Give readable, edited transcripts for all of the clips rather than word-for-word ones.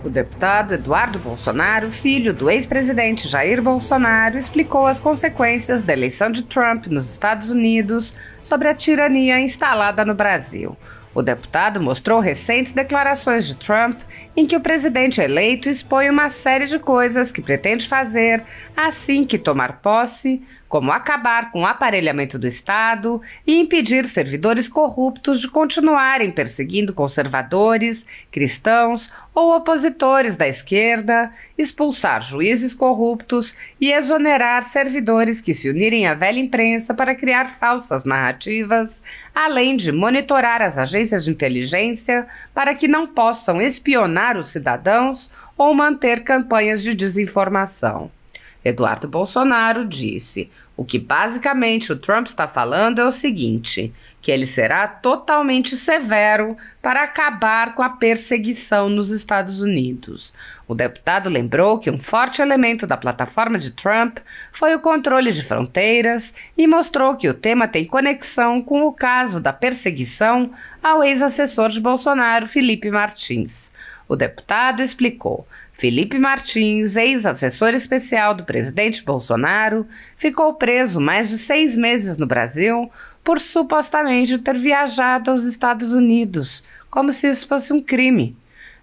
O deputado Eduardo Bolsonaro, filho do ex-presidente Jair Bolsonaro, explicou as consequências da eleição de Trump nos Estados Unidos sobre a tirania instalada no Brasil. O deputado mostrou recentes declarações de Trump em que o presidente eleito expõe uma série de coisas que pretende fazer assim que tomar posse, como acabar com o aparelhamento do Estado e impedir servidores corruptos de continuarem perseguindo conservadores, cristãos ou opositores da esquerda, expulsar juízes corruptos e exonerar servidores que se unirem à velha imprensa para criar falsas narrativas, além de monitorar as agências de inteligência para que não possam espionar os cidadãos ou manter campanhas de desinformação. Eduardo Bolsonaro disse: o que basicamente o Trump está falando é o seguinte, que ele será totalmente severo para acabar com a perseguição nos Estados Unidos. O deputado lembrou que um forte elemento da plataforma de Trump foi o controle de fronteiras e mostrou que o tema tem conexão com o caso da perseguição ao ex-assessor de Bolsonaro, Felipe Martins. O deputado explicou: Felipe Martins, ex-assessor especial do presidente Bolsonaro, ficou preso mais de 6 meses no Brasil por supostamente ter viajado aos Estados Unidos, como se isso fosse um crime.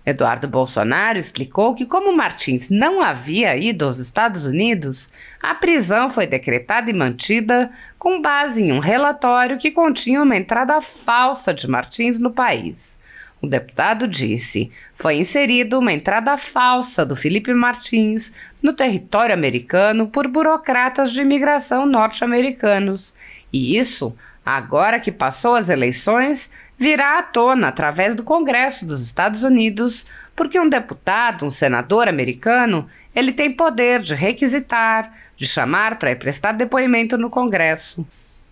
Eduardo Bolsonaro explicou que, como Martins não havia ido aos Estados Unidos, a prisão foi decretada e mantida com base em um relatório que continha uma entrada falsa de Martins no país. O deputado disse: foi inserida uma entrada falsa do Felipe Martins no território americano por burocratas de imigração norte-americanos. E isso, agora que passou as eleições, virá à tona através do Congresso dos Estados Unidos, porque um deputado, um senador americano, ele tem poder de requisitar, de chamar para prestar depoimento no Congresso.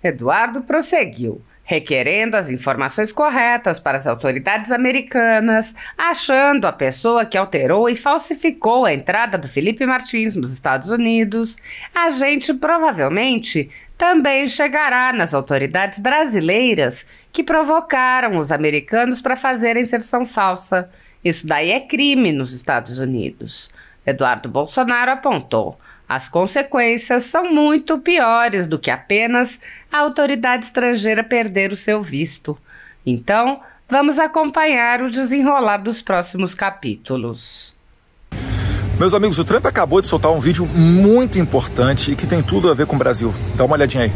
Eduardo prosseguiu: requerendo as informações corretas para as autoridades americanas, achando a pessoa que alterou e falsificou a entrada do Felipe Martins nos Estados Unidos, a gente provavelmente também chegará nas autoridades brasileiras que provocaram os americanos para fazer a inserção falsa. Isso daí é crime nos Estados Unidos. Eduardo Bolsonaro apontou: as consequências são muito piores do que apenas a autoridade estrangeira perder o seu visto. Então, vamos acompanhar o desenrolar dos próximos capítulos. Meus amigos, o Trump acabou de soltar um vídeo muito importante e que tem tudo a ver com o Brasil. Dá uma olhadinha aí.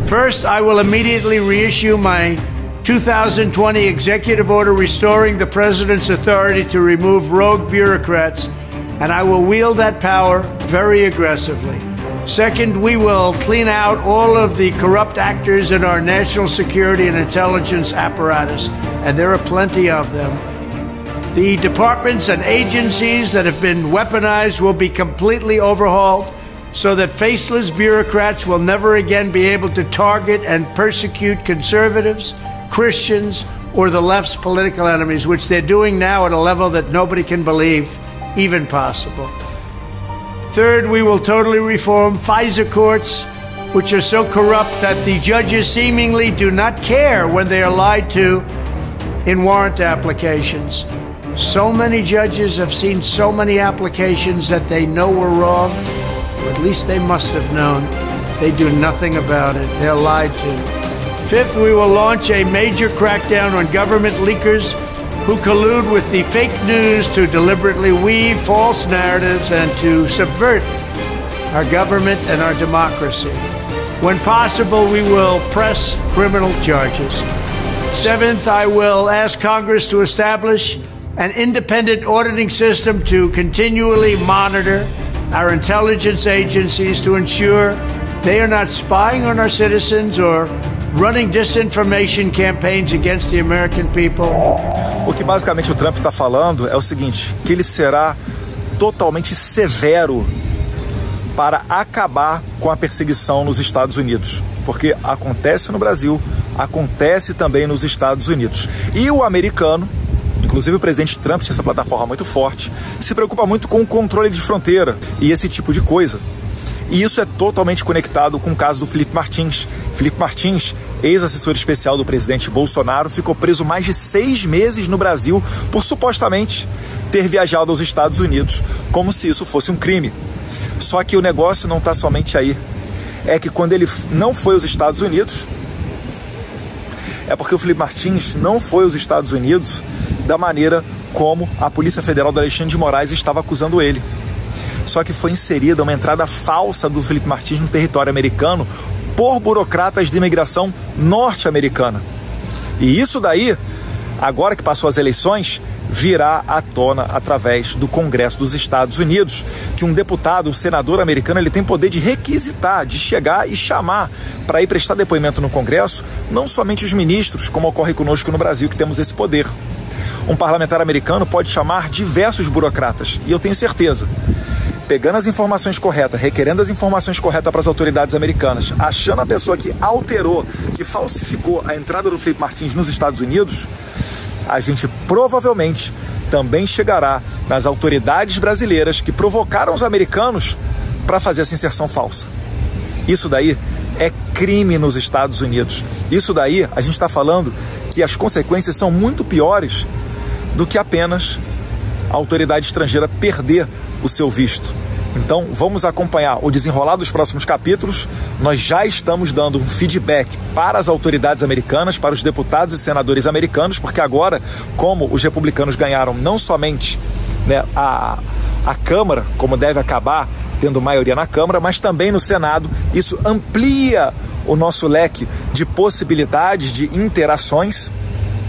First, I will immediately reissue my 2020 executive order restoring the president's authority to remove rogue bureaucrats, and I will wield that power very aggressively. Second, we will clean out all of the corrupt actors in our national security and intelligence apparatus, and there are plenty of them. The departments and agencies that have been weaponized will be completely overhauled so that faceless bureaucrats will never again be able to target and persecute conservatives, Christians, or the left's political enemies, which they're doing now at a level that nobody can believe even possible. Third, we will totally reform FISA courts, which are so corrupt that the judges seemingly do not care when they are lied to in warrant applications. So many judges have seen so many applications that they know were wrong, or at least they must have known. They do nothing about it. They're lied to. Fifth, we will launch a major crackdown on government leakers who collude with the fake news to deliberately weave false narratives and to subvert our government and our democracy. When possible, we will press criminal charges. Seventh, I will ask Congress to establish an independent auditing system to continually monitor our intelligence agencies to ensure they are not spying on our citizens or running disinformation campaigns against the American people. O que basicamente o Trump está falando é o seguinte, que ele será totalmente severo para acabar com a perseguição nos Estados Unidos, porque acontece no Brasil, acontece também nos Estados Unidos. E o americano, inclusive o presidente Trump tinha essa plataforma muito forte, se preocupa muito com o controle de fronteira e esse tipo de coisa. E isso é totalmente conectado com o caso do Felipe Martins. Felipe Martins, ex-assessor especial do presidente Bolsonaro, ficou preso mais de 6 meses no Brasil por supostamente ter viajado aos Estados Unidos, como se isso fosse um crime. Só que o negócio não está somente aí. É que quando ele não foi aos Estados Unidos, é porque o Felipe Martins não foi aos Estados Unidos da maneira como a Polícia Federal do Alexandre de Moraes estava acusando ele. Só que foi inserida uma entrada falsa do Felipe Martins no território americano por burocratas de imigração norte-americana. E isso daí, agora que passou as eleições, virá à tona através do Congresso dos Estados Unidos, que um deputado, um senador americano, ele tem poder de requisitar, de chegar e chamar para ir prestar depoimento no Congresso, não somente os ministros, como ocorre conosco no Brasil, que temos esse poder. Um parlamentar americano pode chamar diversos burocratas, e eu tenho certeza, pegando as informações corretas, requerendo as informações corretas para as autoridades americanas, achando a pessoa que alterou, que falsificou a entrada do Felipe Martins nos Estados Unidos, a gente provavelmente também chegará nas autoridades brasileiras que provocaram os americanos para fazer essa inserção falsa. Isso daí é crime nos Estados Unidos. Isso daí, a gente está falando que as consequências são muito piores do que apenas a autoridade estrangeira perder o seu visto. Então, vamos acompanhar o desenrolar dos próximos capítulos. Nós já estamos dando um feedback para as autoridades americanas, para os deputados e senadores americanos, porque agora, como os republicanos ganharam não somente, né, a Câmara, como deve acabar tendo maioria na Câmara, mas também no Senado, isso amplia o nosso leque de possibilidades, de interações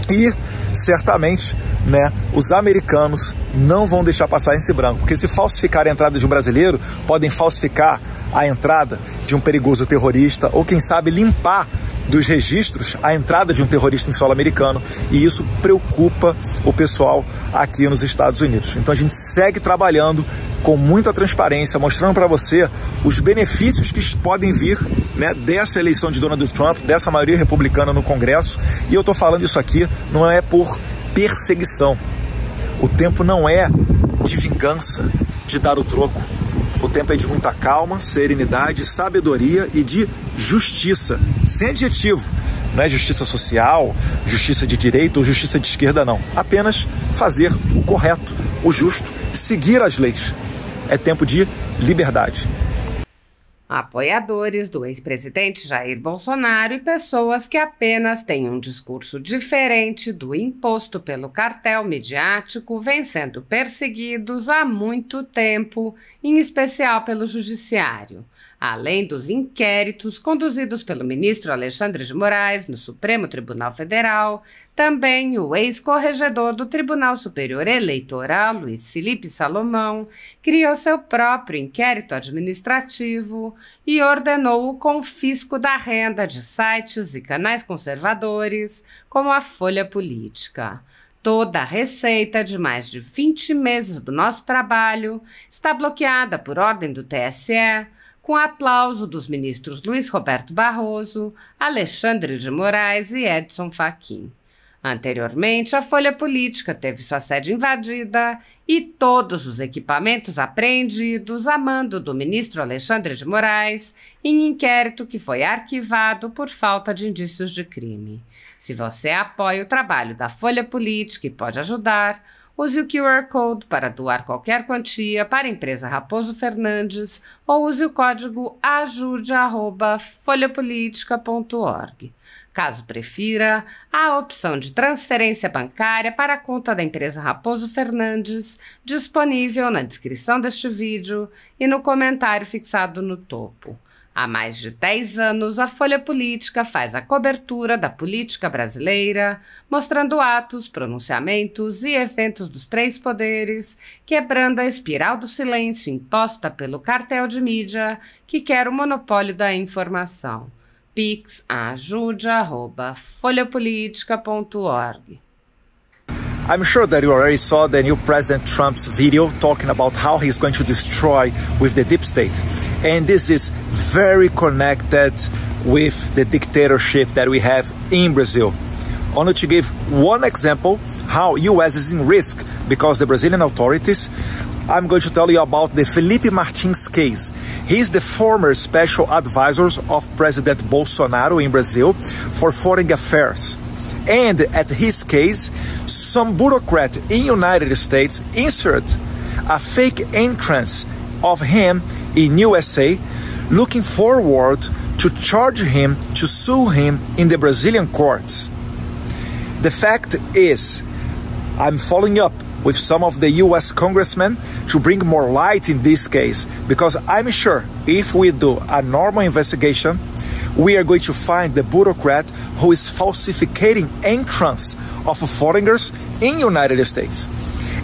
e, certamente, né, os americanos não vão deixar passar esse branco, porque se falsificar a entrada de um brasileiro, podem falsificar a entrada de um perigoso terrorista ou, quem sabe, limpar dos registros a entrada de um terrorista em solo americano, e isso preocupa o pessoal aqui nos Estados Unidos. Então a gente segue trabalhando com muita transparência, mostrando para você os benefícios que podem vir, né, dessa eleição de Donald Trump, dessa maioria republicana no Congresso, e eu estou falando isso aqui não é por perseguição. O tempo não é de vingança, de dar o troco. O tempo é de muita calma, serenidade, sabedoria e de justiça, sem adjetivo. Não é justiça social, justiça de direita ou justiça de esquerda, não. Apenas fazer o correto, o justo, seguir as leis. É tempo de liberdade. Apoiadores do ex-presidente Jair Bolsonaro e pessoas que apenas têm um discurso diferente do imposto pelo cartel midiático vêm sendo perseguidos há muito tempo, em especial pelo Judiciário. Além dos inquéritos conduzidos pelo ministro Alexandre de Moraes no Supremo Tribunal Federal, também o ex-corregedor do Tribunal Superior Eleitoral, Luiz Felipe Salomão, criou seu próprio inquérito administrativo e ordenou o confisco da renda de sites e canais conservadores, como a Folha Política. Toda a receita de mais de 20 meses do nosso trabalho está bloqueada por ordem do TSE, com aplauso dos ministros Luiz Roberto Barroso, Alexandre de Moraes e Edson Fachin. Anteriormente, a Folha Política teve sua sede invadida e todos os equipamentos apreendidos a mando do ministro Alexandre de Moraes em inquérito que foi arquivado por falta de indícios de crime. Se você apoia o trabalho da Folha Política e pode ajudar, use o QR Code para doar qualquer quantia para a empresa Raposo Fernandes ou use o código ajude@folhapolitica.org. Caso prefira, há a opção de transferência bancária para a conta da empresa Raposo Fernandes, disponível na descrição deste vídeo e no comentário fixado no topo. Há mais de 10 anos, a Folha Política faz a cobertura da política brasileira, mostrando atos, pronunciamentos e eventos dos três poderes, quebrando a espiral do silêncio imposta pelo cartel de mídia que quer o monopólio da informação. Pix ajude@folhapolitica.org. I'm sure that you already saw the new President Trump's video talking about how he's going to destroy with the deep state. And this is very connected with the dictatorship that we have in Brazil. Only to give one example how US is in risk because the Brazilian authorities, I'm going to tell you about the Felipe Martins case. He's the former special advisor of President Bolsonaro in Brazil for foreign affairs. And at his case, some bureaucrat in United States insert a fake entrance of him in USA, looking forward to charge him, to sue him in the Brazilian courts. The fact is, I'm following up with some of the US congressmen to bring more light in this case, because I'm sure if we do a normal investigation, we are going to find the bureaucrat who is falsificating entrance of foreigners in United States.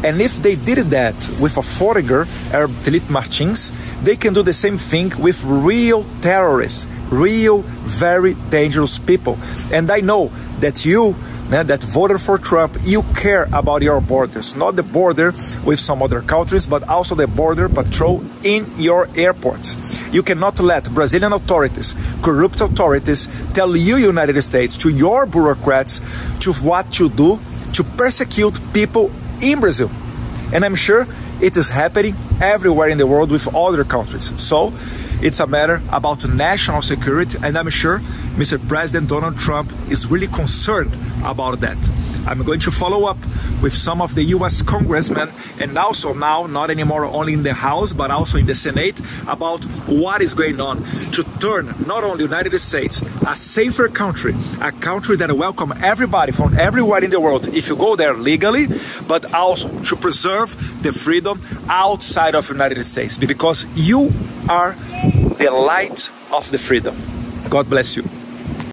And if they did that with a foreigner, Felipe Martins, they can do the same thing with real terrorists, real, very dangerous people. And I know that you, that voted for Trump, you care about your borders, not the border with some other countries, but also the border patrol in your airports. You cannot let Brazilian authorities, corrupt authorities, tell you, United States, to your bureaucrats, to what to do to persecute people in Brazil. And I'm sure it is happening everywhere in the world with other countries. So it's a matter about national security, and I'm sure Mr. President Donald Trump is really concerned about that. I'm going to follow up with some of the US congressmen, and also now, not anymore only in the House, but also in the Senate, about what is going on to turn not only the United States a safer country, a country that welcomes everybody from everywhere in the world if you go there legally, but also to preserve the freedom outside of the United States, because you are the light of the freedom. God bless you.